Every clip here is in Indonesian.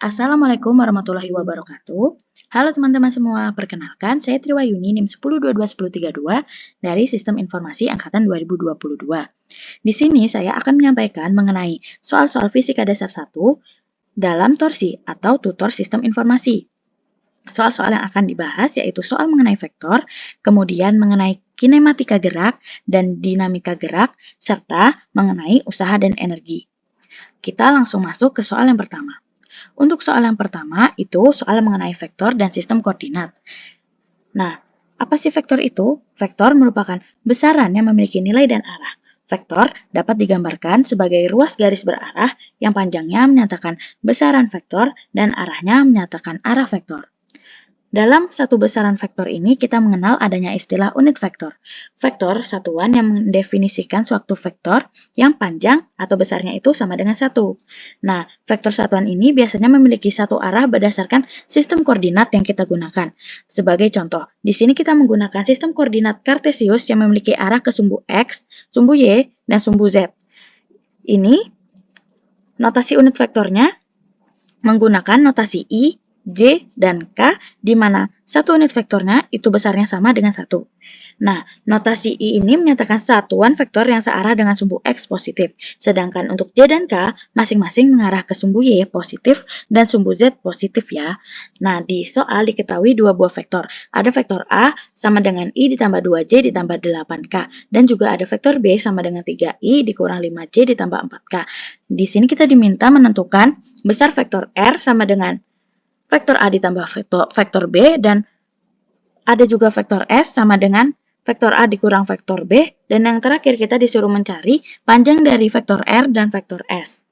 Assalamualaikum warahmatullahi wabarakatuh. Halo teman-teman semua, perkenalkan saya Triwayuni NIM 10221032 dari Sistem Informasi Angkatan 2022. Di sini saya akan menyampaikan mengenai soal-soal fisika dasar 1 dalam torsi atau tutor sistem informasi. Soal-soal yang akan dibahas yaitu soal mengenai vektor, kemudian mengenai kinematika gerak dan dinamika gerak, serta mengenai usaha dan energi. Kita langsung masuk ke soal yang pertama. Untuk soal yang pertama, itu soal mengenai vektor dan sistem koordinat. Nah, apa sih vektor itu? Vektor merupakan besaran yang memiliki nilai dan arah. Vektor dapat digambarkan sebagai ruas garis berarah yang panjangnya menyatakan besaran vektor dan arahnya menyatakan arah vektor. Dalam satu besaran vektor ini, kita mengenal adanya istilah unit vektor. Vektor satuan yang mendefinisikan suatu vektor yang panjang atau besarnya itu sama dengan 1. Nah, vektor satuan ini biasanya memiliki satu arah berdasarkan sistem koordinat yang kita gunakan. Sebagai contoh, di sini kita menggunakan sistem koordinat kartesius yang memiliki arah ke sumbu X, sumbu Y, dan sumbu Z. Ini notasi unit vektornya menggunakan notasi I, J, dan K, di mana satu unit vektornya itu besarnya sama dengan 1. Nah, notasi I ini menyatakan satuan vektor yang searah dengan sumbu X positif, sedangkan untuk J dan K masing-masing mengarah ke sumbu Y positif dan sumbu Z positif ya. Nah, di soal diketahui dua buah vektor. Ada vektor A sama dengan I ditambah 2J ditambah 8K, dan juga ada vektor B sama dengan 3I dikurang 5J ditambah 4K. Di sini kita diminta menentukan besar vektor R sama dengan vektor A ditambah vektor B, dan ada juga vektor S sama dengan vektor A dikurang vektor B, dan yang terakhir kita disuruh mencari panjang dari vektor R dan vektor S.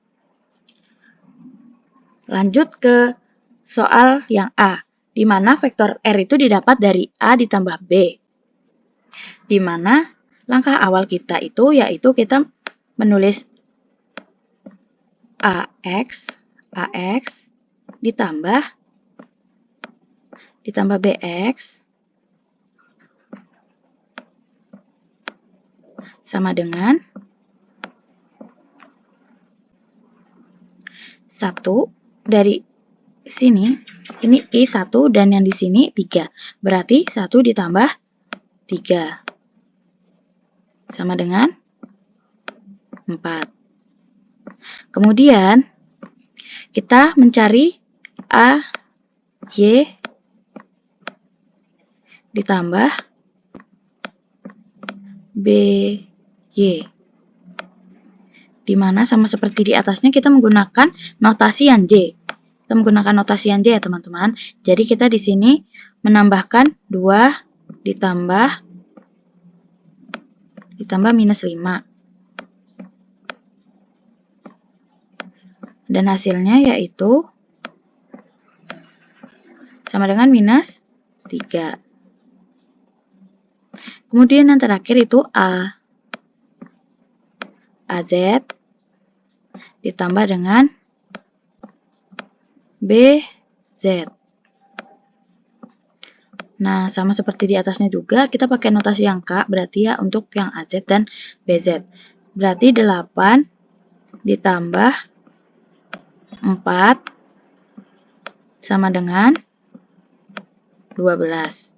Lanjut ke soal yang A, di mana vektor R itu didapat dari A ditambah B. Di mana langkah awal kita itu yaitu kita menulis AX ditambah BX sama dengan 1 dari sini, ini I1 dan yang di sini 3. Berarti 1 ditambah 3 sama dengan 4. Kemudian kita mencari AY ditambah BY, di mana sama seperti di atasnya kita menggunakan notasi yang J. Kita menggunakan notasi yang J ya teman-teman. Jadi kita di sini menambahkan 2 ditambah minus 5. Dan hasilnya yaitu sama dengan minus 3. Kemudian yang terakhir itu AZ ditambah dengan BZ. Nah, sama seperti di atasnya juga, kita pakai notasi yang K, berarti ya untuk yang AZ dan BZ. Berarti 8 ditambah 4 sama dengan 12.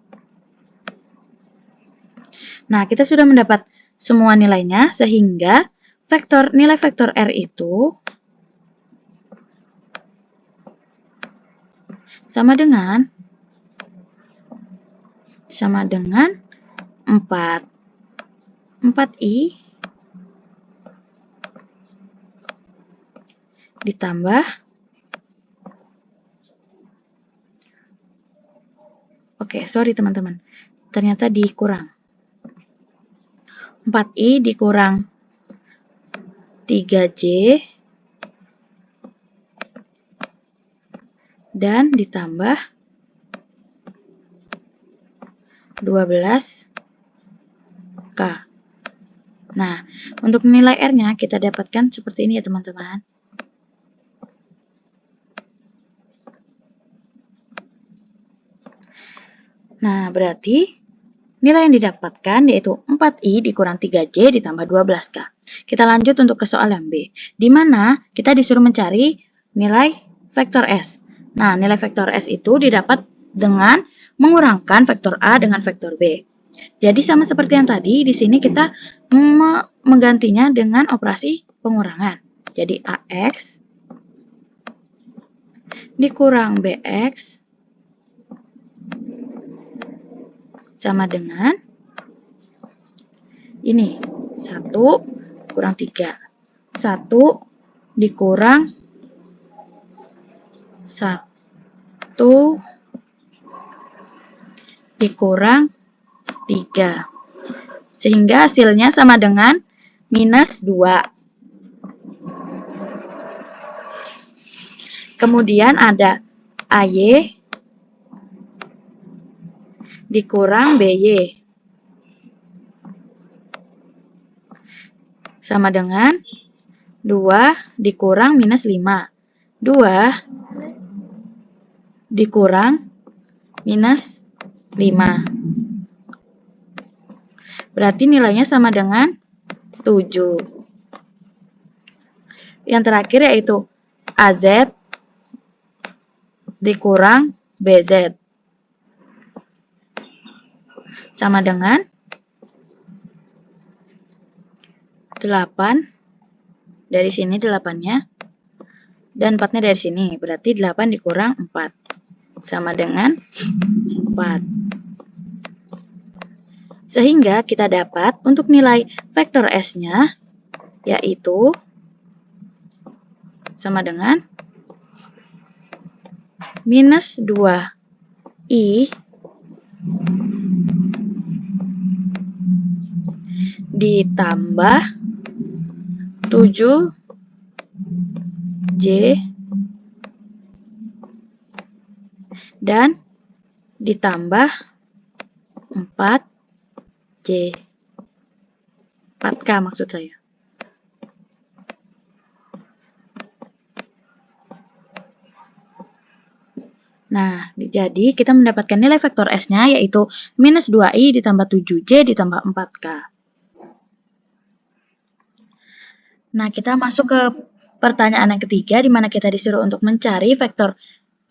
Nah, kita sudah mendapat semua nilainya, sehingga nilai vektor R itu sama dengan 4. 4I ditambah teman-teman. Ternyata dikurang. 4I dikurang 3J dan ditambah 12K. Nah, untuk nilai R-nya kita dapatkan seperti ini ya teman-teman. Nah, berarti nilai yang didapatkan yaitu 4I dikurang 3J ditambah 12K. Kita lanjut untuk ke soal yang B, di mana kita disuruh mencari nilai vektor S. Nah, nilai vektor S itu didapat dengan mengurangkan vektor A dengan vektor B. Jadi sama seperti yang tadi, di sini kita menggantinya dengan operasi pengurangan. Jadi AX dikurang BX sama dengan ini, 1 kurang 3. 1 dikurang 1 dikurang 3. Sehingga hasilnya sama dengan minus 2. Kemudian ada AY dikurang BY sama dengan 2 dikurang minus 5. 2 dikurang minus 5. Berarti nilainya sama dengan 7. Yang terakhir yaitu AZ dikurang BZ sama dengan 8. Dari sini 8-nya. Dan 4-nya dari sini. Berarti 8 dikurang 4. Sama dengan 4. Sehingga kita dapat untuk nilai vektor S-nya yaitu sama dengan minus 2I ditambah 7J dan ditambah 4J. 4K maksud saya. Nah, jadi kita mendapatkan nilai vektor S-nya yaitu minus 2I ditambah 7J ditambah 4K. Nah, kita masuk ke pertanyaan yang ketiga, di mana kita disuruh untuk mencari vektor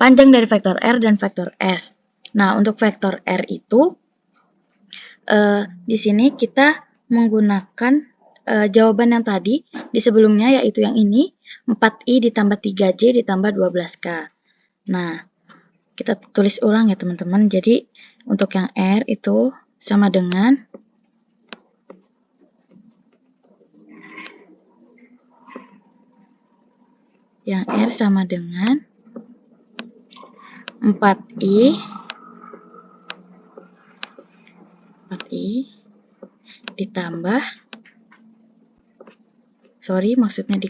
panjang dari vektor R dan vektor S. Nah, untuk vektor R itu, di sini kita menggunakan jawaban yang tadi di sebelumnya, yaitu yang ini, 4I ditambah 3J ditambah 12K. Nah, kita tulis ulang ya teman-teman. Jadi, untuk yang R itu sama dengan yang R sama dengan 4I ditambah, maksudnya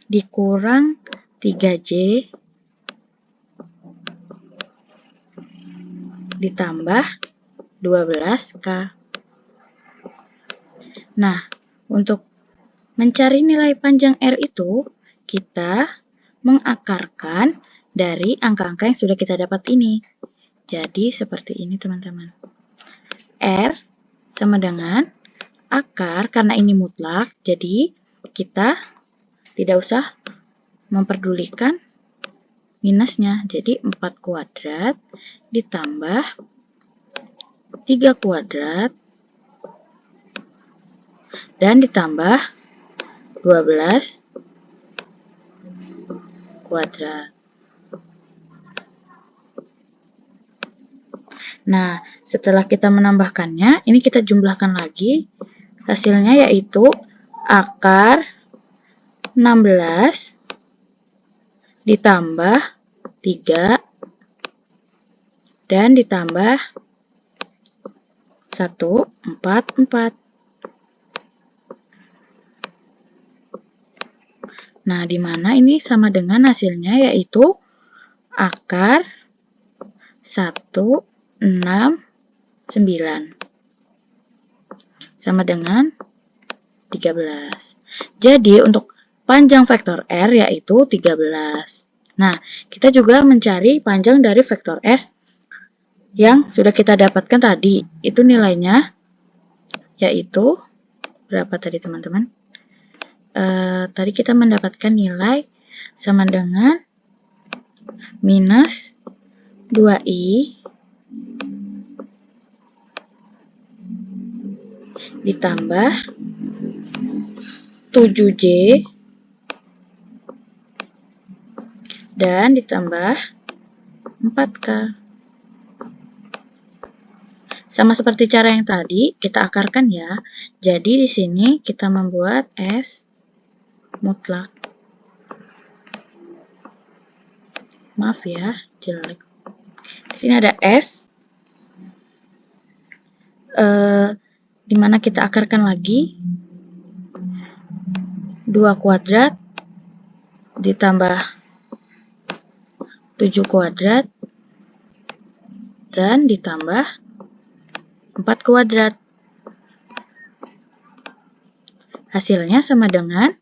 dikurang 3J ditambah 12K. Nah, untuk mencari nilai panjang R itu, kita mengakarkan dari angka-angka yang sudah kita dapat ini. Jadi, seperti ini teman-teman. R sama dengan akar, karena ini mutlak, jadi kita tidak usah memperdulikan minusnya. Jadi 4 kuadrat ditambah 3 kuadrat dan ditambah 12 kuadrat. Nah, setelah kita menambahkannya, ini kita jumlahkan lagi. Hasilnya yaitu akar 16 ditambah 3 dan ditambah 144. Nah, di mana ini sama dengan hasilnya yaitu akar 169 sama dengan 13. Jadi, untuk panjang vektor R yaitu 13. Nah, kita juga mencari panjang dari vektor S yang sudah kita dapatkan tadi. Itu nilainya yaitu berapa tadi teman-teman? Tadi kita mendapatkan nilai sama dengan minus 2i ditambah 7j dan ditambah 4k. Sama seperti cara yang tadi, kita akarkan ya. Jadi di sini kita membuat S mutlak. Maaf ya, jelek. Di sini ada S, dimana kita akarkan lagi 2 kuadrat ditambah 7 kuadrat dan ditambah 4 kuadrat. Hasilnya sama dengan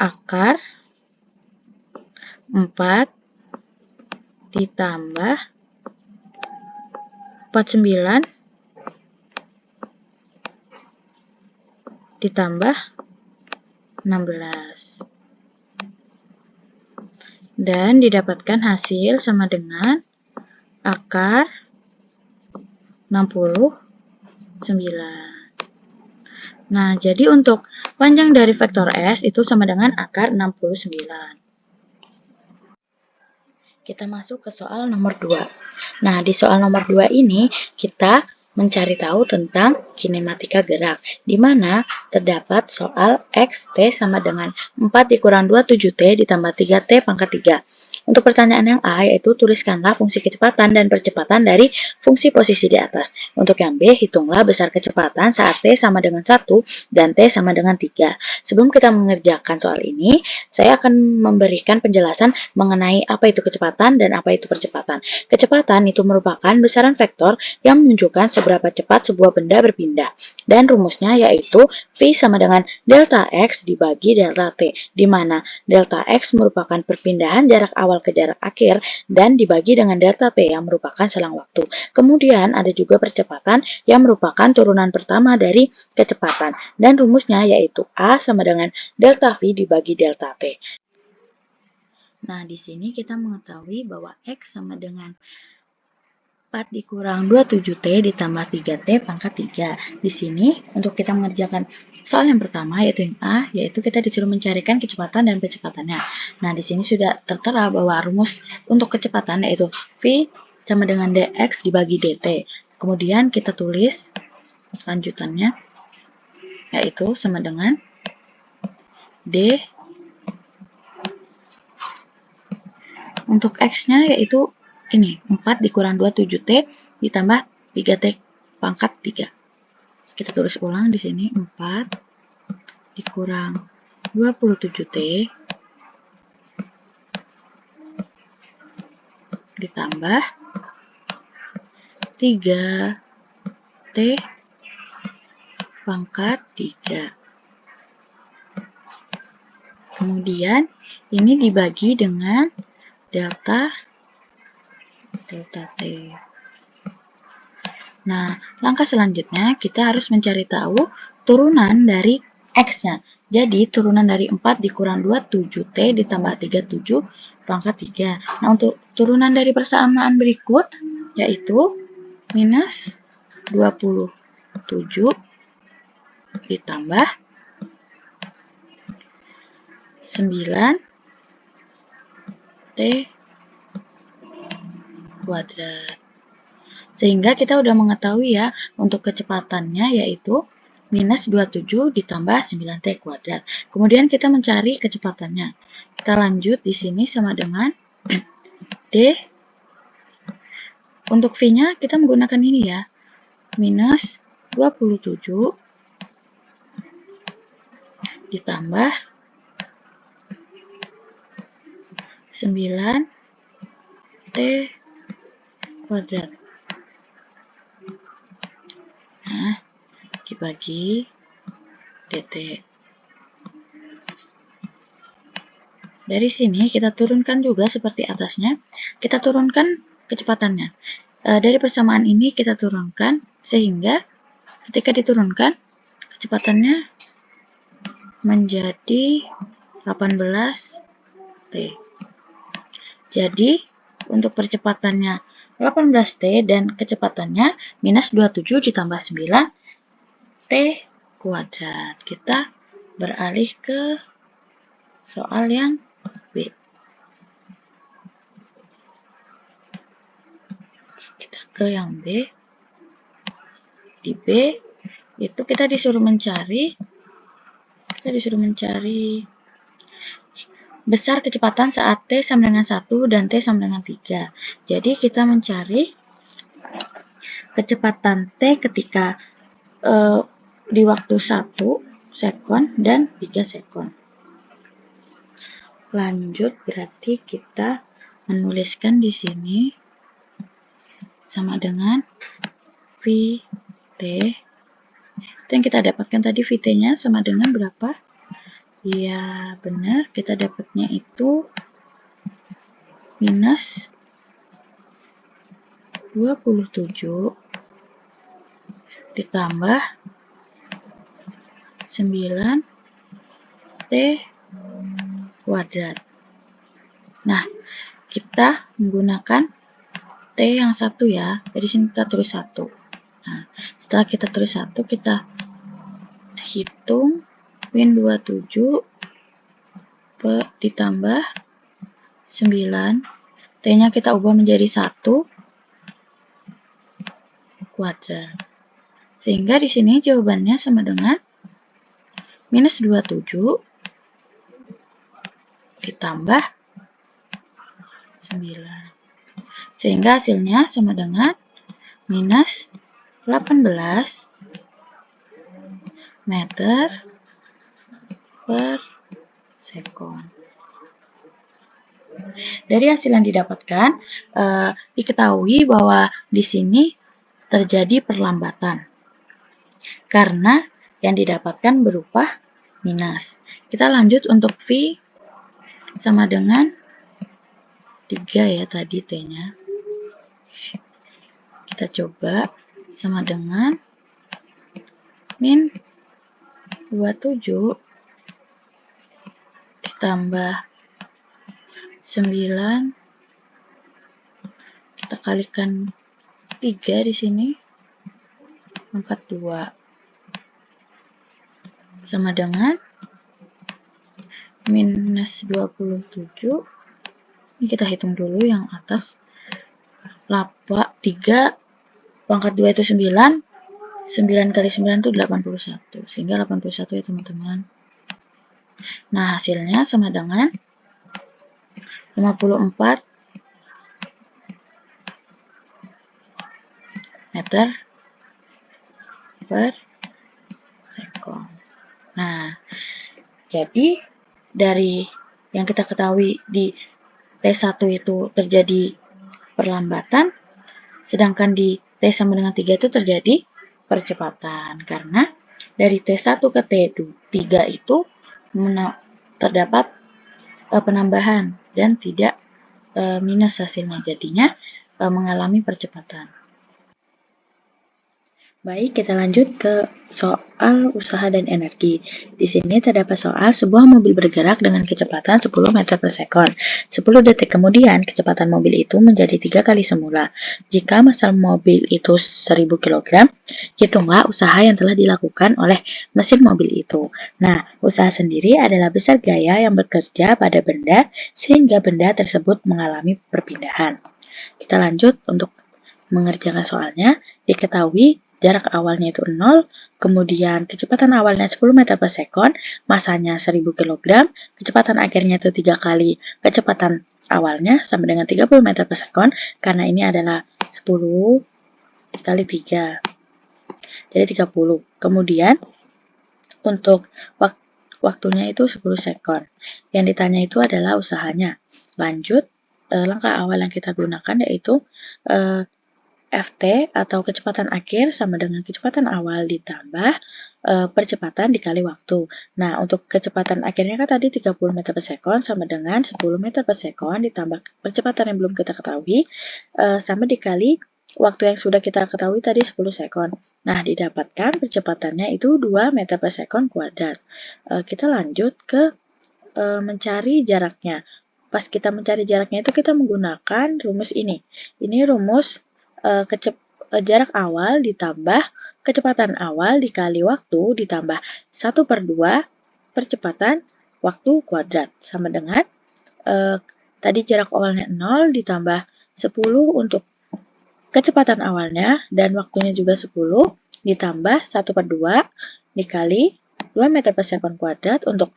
akar 4 ditambah 49 ditambah 16. Dan didapatkan hasil sama dengan akar 69. Nah, jadi untuk panjang dari vektor S itu sama dengan akar 69. Kita masuk ke soal nomor 2. Nah, di soal nomor 2 ini kita mencari tahu tentang kinematika gerak, di mana terdapat soal X, T sama dengan 4 dikurang 2, 7T ditambah 3T pangkat 3. Untuk pertanyaan yang A, yaitu tuliskanlah fungsi kecepatan dan percepatan dari fungsi posisi di atas. Untuk yang B, hitunglah besar kecepatan saat T sama dengan 1 dan T sama dengan 3. Sebelum kita mengerjakan soal ini, saya akan memberikan penjelasan mengenai apa itu kecepatan dan apa itu percepatan. Kecepatan itu merupakan besaran vektor yang menunjukkan seberapa cepat sebuah benda berpindah. Dan rumusnya yaitu V sama dengan delta X dibagi delta T, di mana delta X merupakan perpindahan jarak awal ke jarak akhir dan dibagi dengan delta T yang merupakan selang waktu. Kemudian ada juga percepatan yang merupakan turunan pertama dari kecepatan. Dan rumusnya yaitu A sama dengan delta V dibagi delta T. Nah, di sini kita mengetahui bahwa X sama dengan 4 dikurang 27T ditambah 3T pangkat 3. Di sini, untuk kita mengerjakan soal yang pertama, yaitu yang A, yaitu kita disuruh mencarikan kecepatan dan percepatannya. Nah, di sini sudah tertera bahwa rumus untuk kecepatan yaitu V sama dengan dx dibagi dt. Kemudian kita tulis lanjutannya, yaitu sama dengan d. Untuk x-nya yaitu ini, 4 dikurang 27T ditambah 3T pangkat 3. Kita tulis ulang di sini, 4 dikurang 27T ditambah 3T pangkat 3. Kemudian ini dibagi dengan delta T. Nah, langkah selanjutnya kita harus mencari tahu turunan dari X-nya. Jadi, turunan dari 4 dikurang 2, 7T ditambah 37 pangkat 3. Nah, untuk turunan dari persamaan berikut, yaitu minus 27 ditambah 9T kuadrat. Sehingga kita udah mengetahui ya, untuk kecepatannya yaitu minus 27 ditambah 9T kuadrat. Kemudian kita mencari kecepatannya. Kita lanjut di sini sama dengan D. Untuk V-nya kita menggunakan ini ya, minus 27 ditambah 9T kuadrat. Nah, dibagi dt. Dari sini kita turunkan juga seperti atasnya. Kita turunkan kecepatannya. Dari persamaan ini kita turunkan sehingga ketika diturunkan kecepatannya menjadi 18T. Jadi, untuk percepatannya 18T dan kecepatannya minus 27 ditambah 9T kuadrat. Kita beralih ke soal yang B. Kita ke yang B. Di B itu kita disuruh mencari besar kecepatan saat T sama dengan 1 dan T sama dengan 3. Jadi kita mencari kecepatan T ketika di waktu 1 sekon dan 3 sekon. Lanjut, berarti kita menuliskan di sini sama dengan VT. Itu yang kita dapatkan tadi, VT-nya sama dengan berapa? Ya, benar, kita dapatnya itu minus 27 ditambah 9T kuadrat. Nah, kita menggunakan T yang 1 ya. Jadi sini kita tulis 1. Nah, setelah kita tulis 1, kita hitung min 27 ditambah 9. T-nya kita ubah menjadi 1 kuadrat. Sehingga di sini jawabannya sama dengan minus 27 ditambah 9. Sehingga hasilnya sama dengan minus 18 meter per sekon. Dari hasil yang didapatkan, diketahui bahwa di sini terjadi perlambatan karena yang didapatkan berupa minus. Kita lanjut untuk V sama dengan 3 ya tadi T-nya. Kita coba sama dengan min 27 ditambah 9, kita kalikan 3 di sini, angkat 2, sama dengan minus 27. Ini kita hitung dulu yang atas, 3 pangkat 2 itu 9, 9 kali 9 itu 81, sehingga 81 ya teman-teman. Nah, hasilnya sama dengan 54 meter per sekon. Nah, jadi dari yang kita ketahui di T1 itu terjadi perlambatan, sedangkan di T sama dengan 3 itu terjadi percepatan. Karena dari T1 ke T3 itu terdapat penambahan dan tidak minus hasilnya, jadinya mengalami percepatan. Baik, kita lanjut ke soal usaha dan energi. Di sini terdapat soal sebuah mobil bergerak dengan kecepatan 10 meter per sekon. 10 detik kemudian, kecepatan mobil itu menjadi 3 kali semula. Jika massa mobil itu 1000 kg, hitunglah usaha yang telah dilakukan oleh mesin mobil itu. Nah, usaha sendiri adalah besar gaya yang bekerja pada benda sehingga benda tersebut mengalami perpindahan. Kita lanjut untuk mengerjakan soalnya. Diketahui jarak awalnya itu 0, kemudian kecepatan awalnya 10 meter per sekon, masanya 1000 kg, kecepatan akhirnya itu 3 kali kecepatan awalnya sama dengan 30 meter per sekon, karena ini adalah 10 kali 3, jadi 30. Kemudian untuk waktunya itu 10 sekon. Yang ditanya itu adalah usahanya. Lanjut, langkah awal yang kita gunakan yaitu Ft atau kecepatan akhir sama dengan kecepatan awal ditambah percepatan dikali waktu. Nah, untuk kecepatan akhirnya kan tadi 30 meter per sekon sama dengan 10 meter per sekon ditambah percepatan yang belum kita ketahui sama dikali waktu yang sudah kita ketahui tadi 10 sekon. Nah, didapatkan percepatannya itu 2 meter per sekon kuadrat. Kita lanjut ke mencari jaraknya. Pas kita mencari jaraknya itu kita menggunakan rumus ini. Ini rumus jarak awal ditambah kecepatan awal dikali waktu ditambah 1/2 percepatan waktu kuadrat. Sama dengan tadi jarak awalnya 0 ditambah 10 untuk kecepatan awalnya dan waktunya juga 10 ditambah 1/2 dikali 2 meter per sekon kuadrat untuk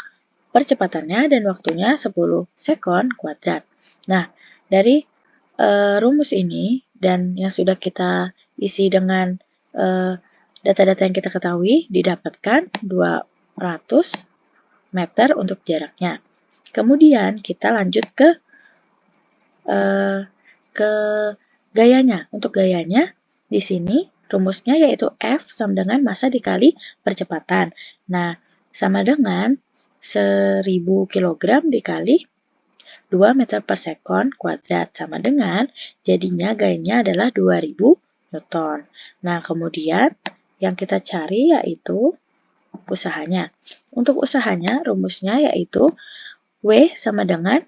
percepatannya dan waktunya 10 sekon kuadrat. Nah, dari rumus ini dan yang sudah kita isi dengan data-data yang kita ketahui didapatkan 200 meter untuk jaraknya. Kemudian kita lanjut ke gayanya. Untuk gayanya di sini rumusnya yaitu F sama dengan massa dikali percepatan. Nah, sama dengan 1000 kg dikali 2 meter per sekon kuadrat sama dengan jadinya gayanya adalah 2000 Newton. Nah, kemudian yang kita cari yaitu usahanya. Untuk usahanya rumusnya yaitu W sama dengan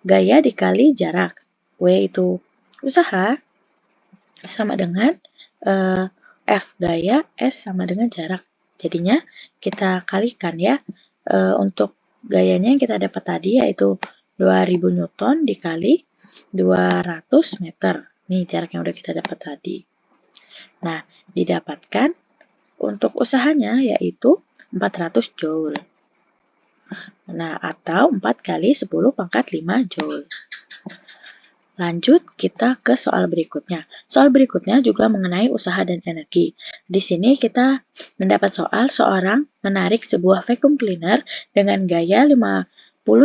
gaya dikali jarak. W itu usaha sama dengan F gaya, S sama dengan jarak. Jadinya kita kalikan ya. Untuk gayanya yang kita dapat tadi yaitu 2000 Newton dikali 200 meter. Nih jarak yang udah kita dapat tadi. Nah, didapatkan untuk usahanya yaitu 400 Joule. Nah, atau 4 kali 10 pangkat 5 Joule. Lanjut kita ke soal berikutnya. Soal berikutnya juga mengenai usaha dan energi. Di sini kita mendapat soal seorang menarik sebuah vacuum cleaner dengan gaya 50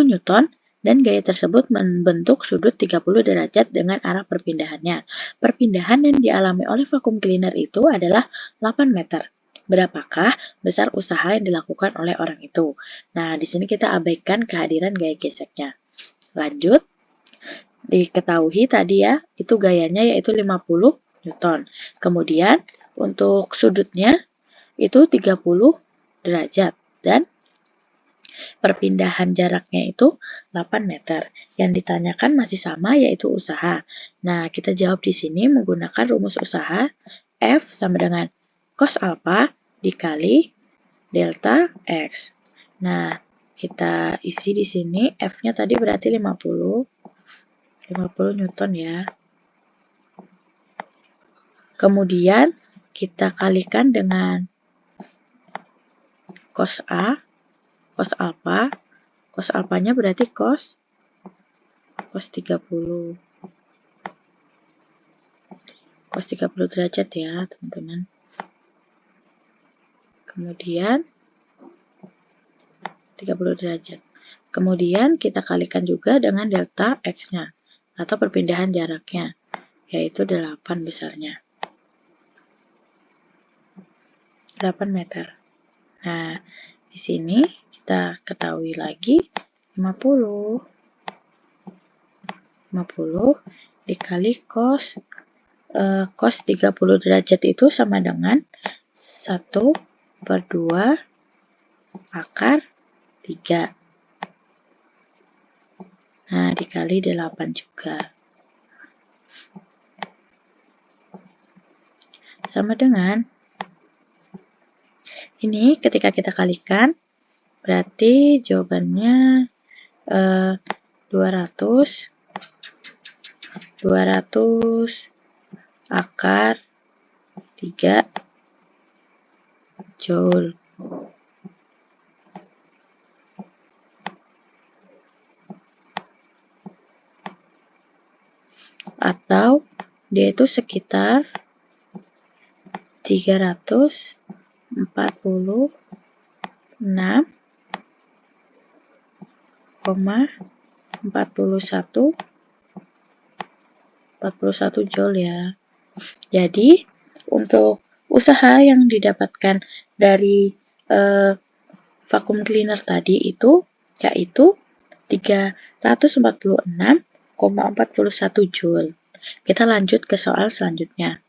Newton dan gaya tersebut membentuk sudut 30 derajat dengan arah perpindahannya. Perpindahan yang dialami oleh vacuum cleaner itu adalah 8 meter. Berapakah besar usaha yang dilakukan oleh orang itu? Nah, di sini kita abaikan kehadiran gaya geseknya. Lanjut. Diketahui tadi ya, itu gayanya yaitu 50 Newton. Kemudian untuk sudutnya itu 30 derajat dan perpindahan jaraknya itu 8 meter. Yang ditanyakan masih sama yaitu usaha. Nah, kita jawab di sini menggunakan rumus usaha F sama dengan cos alpha dikali delta X. Nah, kita isi di sini F-nya tadi berarti 50 Newton ya. Kemudian kita kalikan dengan cos A, cos alpha. Cos alpanya berarti cos 30. Cos 30 derajat ya, teman-teman. Kemudian 30 derajat. Kemudian kita kalikan juga dengan delta X-nya atau perpindahan jaraknya, yaitu 8 besarnya. 8 meter. Nah, di sini kita ketahui lagi 50 dikali cos 30 derajat itu sama dengan 1/2 akar 3. Nah, dikali 8 juga. Sama dengan ini ketika kita kalikan berarti jawabannya 200 akar 3 Joule. Atau dia itu sekitar 346,41 Joule ya. Jadi untuk usaha yang didapatkan dari vacuum cleaner tadi itu yaitu 346,41 Joule. Kita lanjut ke soal selanjutnya.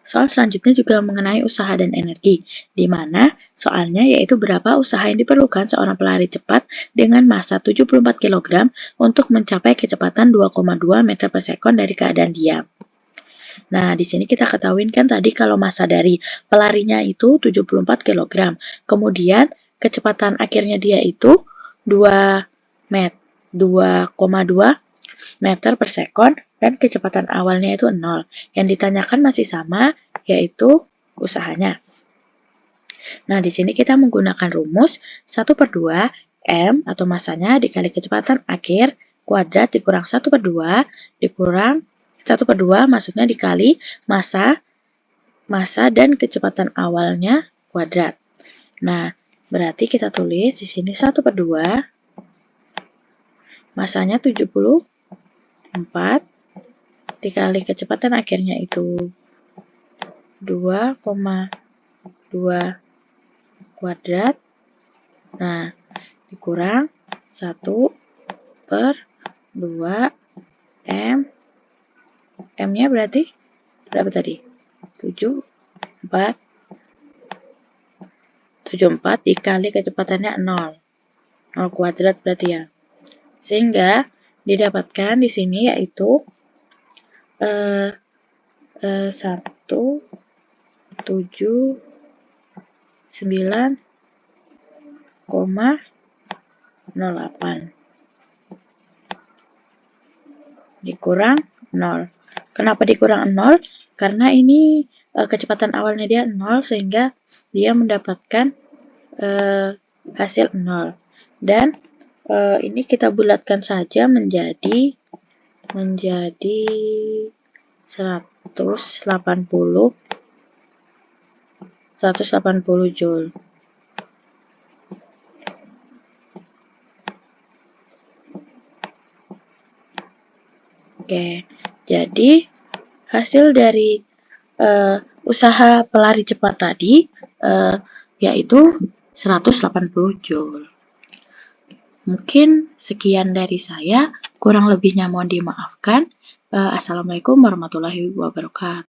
Soal selanjutnya juga mengenai usaha dan energi, di mana soalnya yaitu berapa usaha yang diperlukan seorang pelari cepat dengan massa 74 kg untuk mencapai kecepatan 2,2 meter per sekon dari keadaan diam. Nah, di sini kita ketahuin kan tadi kalau massa dari pelarinya itu 74 kg. Kemudian kecepatan akhirnya dia itu 2,2 meter per sekon dan kecepatan awalnya itu 0. Yang ditanyakan masih sama, yaitu usahanya. Nah, di sini kita menggunakan rumus 1/2 M atau massanya dikali kecepatan akhir kuadrat dikurang 1/2 dikurang 1/2 maksudnya dikali massa dan kecepatan awalnya kuadrat. Nah, berarti kita tulis di sini 1/2 massanya 74 dikali kecepatan akhirnya itu 2,2 kuadrat. Nah, dikurang 1/2 M. M-nya berarti berapa tadi? 74 dikali kecepatannya 0 kuadrat berarti ya. Sehingga didapatkan di sini yaitu 179,08 dikurang 0. Kenapa dikurang 0? Karena ini kecepatan awalnya dia 0 sehingga dia mendapatkan hasil 0. Dan ini kita bulatkan saja menjadi 180 Joule. Oke, jadi hasil dari usaha pelari cepat tadi yaitu 180 Joule. Mungkin sekian dari saya, kurang lebihnya mohon dimaafkan. Assalamualaikum warahmatullahi wabarakatuh.